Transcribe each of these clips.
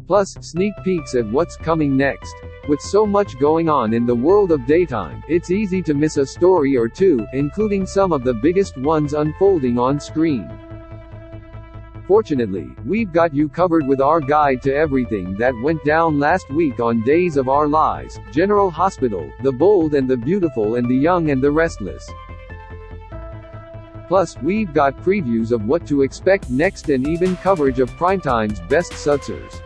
Plus, sneak peeks at what's coming next. With so much going on in the world of daytime, it's easy to miss a story or two, including some of the biggest ones unfolding on screen. Fortunately, we've got you covered with our guide to everything that went down last week on Days of Our Lives, General Hospital, The Bold and the Beautiful and the Young and the Restless. Plus, we've got previews of what to expect next and even coverage of Primetime's best sudsers.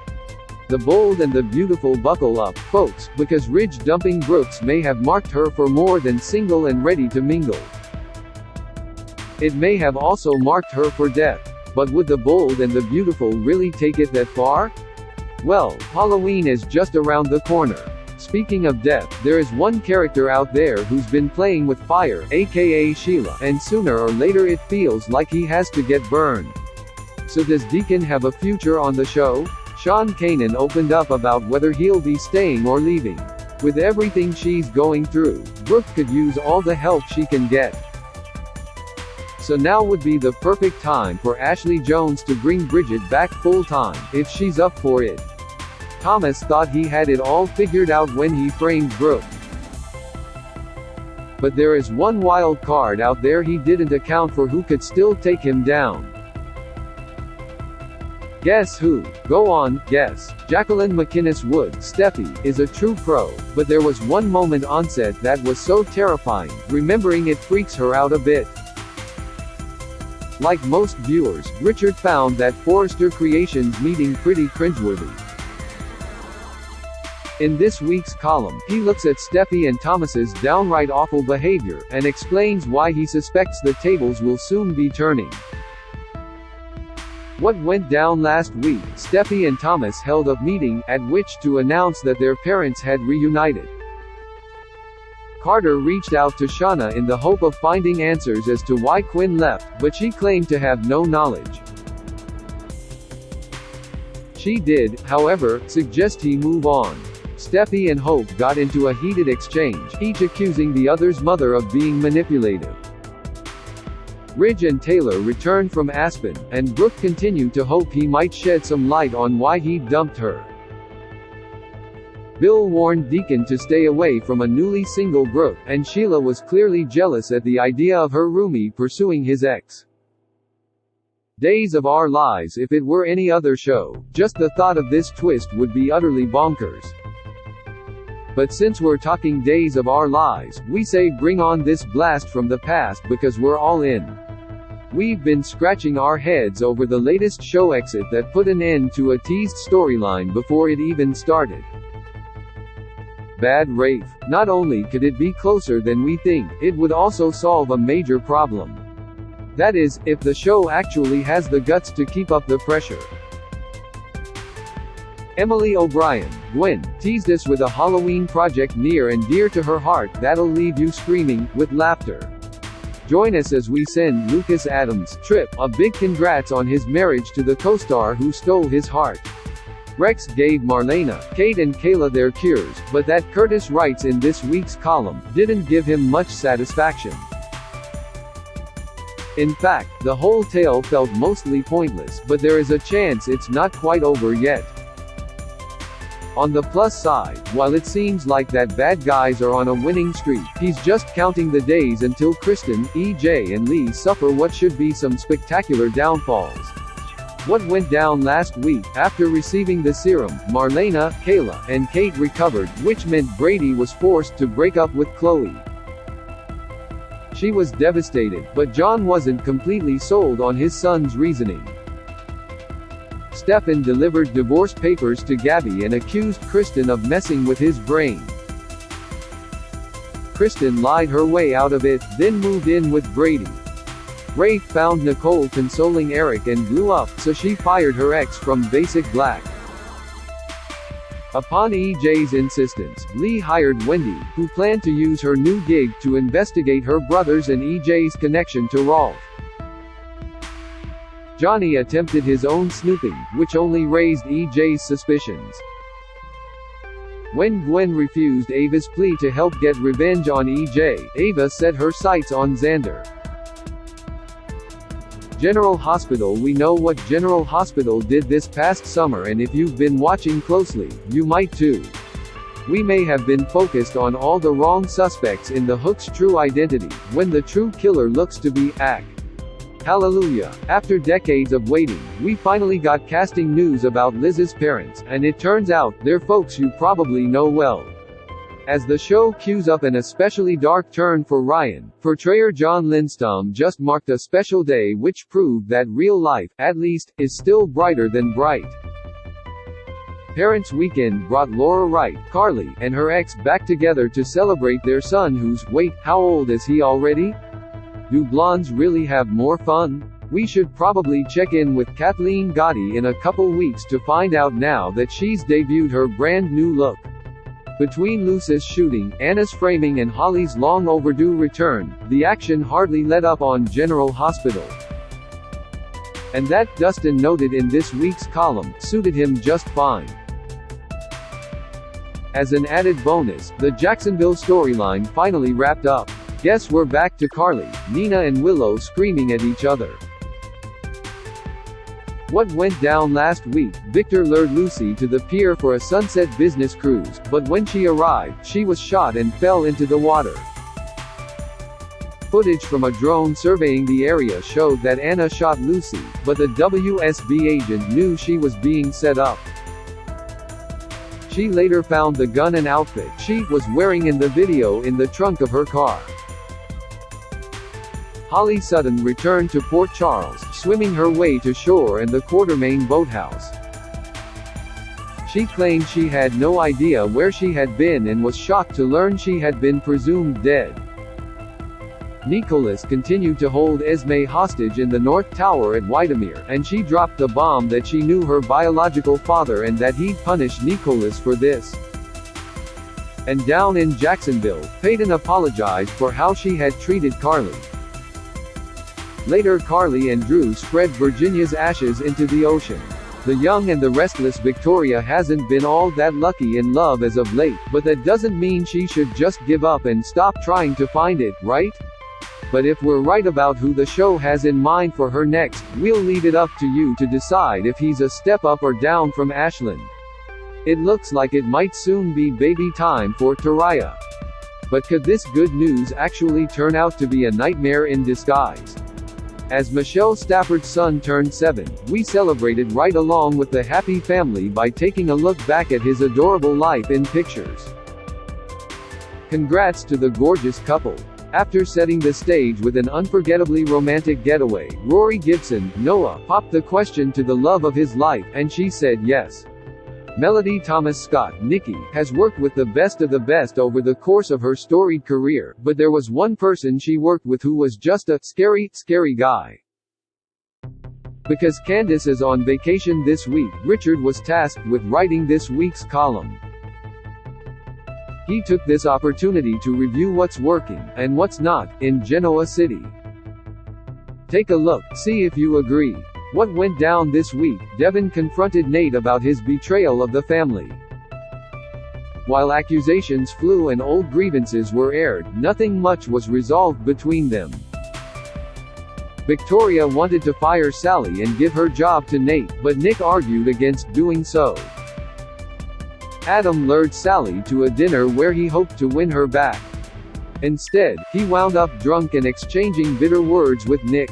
The Bold and the Beautiful buckle up, folks, because Ridge dumping Brooks may have marked her for more than single and ready to mingle. It may have also marked her for death. But would the Bold and the Beautiful really take it that far? Well, Halloween is just around the corner. Speaking of death, there is one character out there who's been playing with fire, aka Sheila, and sooner or later it feels like he has to get burned. So does Deacon have a future on the show? Sean Kanan opened up about whether he'll be staying or leaving. With everything she's going through, Brooke could use all the help she can get. So now would be the perfect time for Ashley Jones to bring Bridget back full-time, if she's up for it. Thomas thought he had it all figured out when he framed Brooke. But there is one wild card out there he didn't account for who could still take him down. Guess who? Go on, guess. Jacqueline McInnes Wood, Steffi, is a true pro, but there was one moment on set that was so terrifying, remembering it freaks her out a bit. Like most viewers, Richard found that Forrester Creations meeting pretty cringeworthy. In this week's column, he looks at Steffi and Thomas's downright awful behavior, and explains why he suspects the tables will soon be turning. What went down last week? Steffi and Thomas held a meeting, at which to announce that their parents had reunited. Carter reached out to Shauna in the hope of finding answers as to why Quinn left, but she claimed to have no knowledge. She did, however, suggest he move on. Steffi and Hope got into a heated exchange, each accusing the other's mother of being manipulative. Ridge and Taylor returned from Aspen, and Brooke continued to hope he might shed some light on why he dumped her. Bill warned Deacon to stay away from a newly single Brooke, and Sheila was clearly jealous at the idea of her roomie pursuing his ex. Days of Our Lives. If it were any other show, just the thought of this twist would be utterly bonkers. But since we're talking Days of Our Lives, we say bring on this blast from the past because we're all in. We've been scratching our heads over the latest show exit that put an end to a teased storyline before it even started. Bad Rafe. Not only could it be closer than we think, it would also solve a major problem. That is, if the show actually has the guts to keep up the pressure. Emily O'Brien, Gwen, teased us with a Halloween project near and dear to her heart that'll leave you screaming, with laughter. Join us as we send Lucas Adams, Trip, a big congrats on his marriage to the co-star who stole his heart. Rex gave Marlena, Kate and Kayla their cures, but that Curtis writes in this week's column, didn't give him much satisfaction. In fact, the whole tale felt mostly pointless, but there is a chance it's not quite over yet. On the plus side, while it seems like that bad guys are on a winning streak, he's just counting the days until Kristen, EJ and Lee suffer what should be some spectacular downfalls. What went down last week? After receiving the serum, Marlena, Kayla, and Kate recovered, which meant Brady was forced to break up with Chloe. She was devastated, but John wasn't completely sold on his son's reasoning. Stefan delivered divorce papers to Gabby and accused Kristen of messing with his brain. Kristen lied her way out of it, then moved in with Brady. Rafe found Nicole consoling Eric and blew up, so she fired her ex from Basic Black. Upon EJ's insistence, Lee hired Wendy, who planned to use her new gig to investigate her brothers and EJ's connection to Rolf. Johnny attempted his own snooping, which only raised EJ's suspicions. When Gwen refused Ava's plea to help get revenge on EJ, Ava set her sights on Xander. General Hospital. We know what General Hospital did this past summer, and if you've been watching closely, you might too. We may have been focused on all the wrong suspects in the Hook's true identity, when the true killer looks to be Ak. Hallelujah. After decades of waiting, we finally got casting news about Liz's parents, and it turns out, they're folks you probably know well. As the show cues up an especially dark turn for Ryan, portrayer John Lindstrom just marked a special day which proved that real life, at least, is still brighter than bright. Parents' Weekend brought Laura Wright, Carly, and her ex back together to celebrate their son who's, wait, how old is he already? Do blondes really have more fun? We should probably check in with Kathleen Gotti in a couple weeks to find out now that she's debuted her brand new look. Between Luce's shooting, Anna's framing and Holly's long overdue return, the action hardly let up on General Hospital. And that, Dustin noted in this week's column, suited him just fine. As an added bonus, the Jacksonville storyline finally wrapped up. Guess we're back to Carly, Nina and Willow screaming at each other. What went down last week? Victor lured Lucy to the pier for a sunset business cruise, but when she arrived, she was shot and fell into the water. Footage from a drone surveying the area showed that Anna shot Lucy, but the WSB agent knew she was being set up. She later found the gun and outfit she was wearing in the video in the trunk of her car. Holly Sutton returned to Port Charles, swimming her way to shore and the Quartermain boathouse. She claimed she had no idea where she had been and was shocked to learn she had been presumed dead. Nicholas continued to hold Esme hostage in the North Tower at Wydermere, and she dropped the bomb that she knew her biological father and that he'd punish Nicholas for this. And down in Jacksonville, Peyton apologized for how she had treated Carly. Later, Carly and Drew spread Virginia's ashes into the ocean. The young and the restless Victoria hasn't been all that lucky in love as of late, but that doesn't mean she should just give up and stop trying to find it, right? But if we're right about who the show has in mind for her next, we'll leave it up to you to decide if he's a step up or down from Ashland. It looks like it might soon be baby time for Taraya. But could this good news actually turn out to be a nightmare in disguise? As Michelle Stafford's son turned 7, we celebrated right along with the happy family by taking a look back at his adorable life in pictures. Congrats to the gorgeous couple. After setting the stage with an unforgettably romantic getaway, Rory Gibson, Noah, popped the question to the love of his life, and she said yes. Melody Thomas Scott, Nikki, has worked with the best of the best over the course of her storied career, but there was one person she worked with who was just a scary guy. Because Candace is on vacation this week, Richard was tasked with writing this week's column. He took this opportunity to review what's working, and what's not, in Genoa City. Take a look, see if you agree. What went down this week? Devin confronted Nate about his betrayal of the family. While accusations flew and old grievances were aired, nothing much was resolved between them. Victoria wanted to fire Sally and give her job to Nate, but Nick argued against doing so. Adam lured Sally to a dinner where he hoped to win her back. Instead, he wound up drunk and exchanging bitter words with Nick.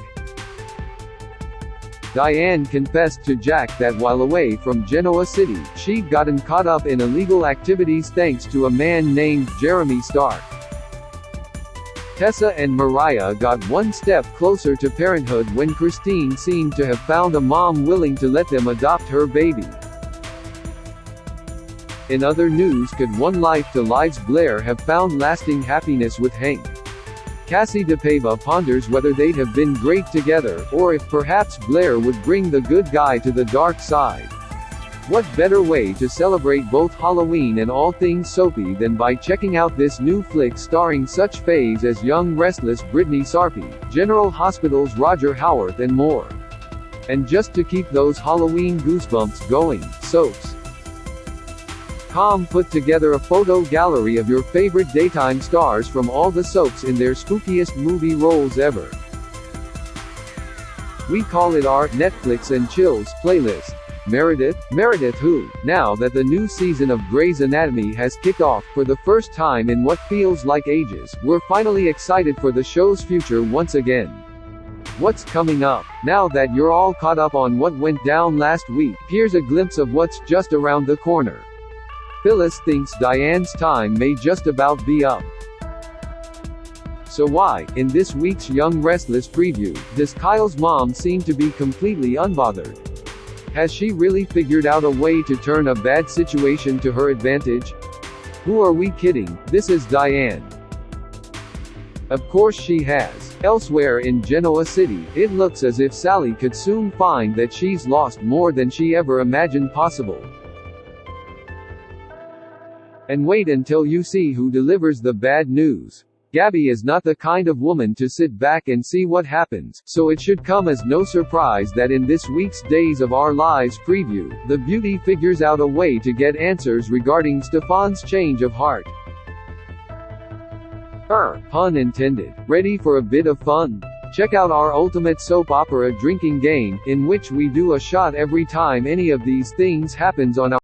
Diane confessed to Jack that while away from Genoa City, she'd gotten caught up in illegal activities thanks to a man named Jeremy Stark. Tessa and Mariah got one step closer to parenthood when Christine seemed to have found a mom willing to let them adopt her baby. In other news, could One Life to Live's Blair have found lasting happiness with Hank? Cassie DePaiva ponders whether they'd have been great together, or if perhaps Blair would bring the good guy to the dark side. What better way to celebrate both Halloween and all things soapy than by checking out this new flick starring such faves as young restless Brittany Sarpy, General Hospital's Roger Howarth and more. And just to keep those Halloween goosebumps going, soaps. Put together a photo gallery of your favorite daytime stars from all the soaps in their spookiest movie roles ever. We call it our Netflix and chills playlist. Meredith who, now that the new season of Grey's Anatomy has kicked off, for the first time in what feels like ages, we're finally excited for the show's future once again. What's coming up? Now that you're all caught up on what went down last week, here's a glimpse of what's just around the corner. Phyllis thinks Diane's time may just about be up. So why, in this week's Young Restless preview, does Kyle's mom seem to be completely unbothered? Has she really figured out a way to turn a bad situation to her advantage? Who are we kidding? This is Diane. Of course she has. Elsewhere in Genoa City, it looks as if Sally could soon find that she's lost more than she ever imagined possible. And wait until you see who delivers the bad news. Gabby is not the kind of woman to sit back and see what happens, so it should come as no surprise that in this week's Days of Our Lives preview, the beauty figures out a way to get answers regarding Stefan's change of heart. Pun intended. Ready for a bit of fun? Check out our ultimate soap opera drinking game, in which we do a shot every time any of these things happens on our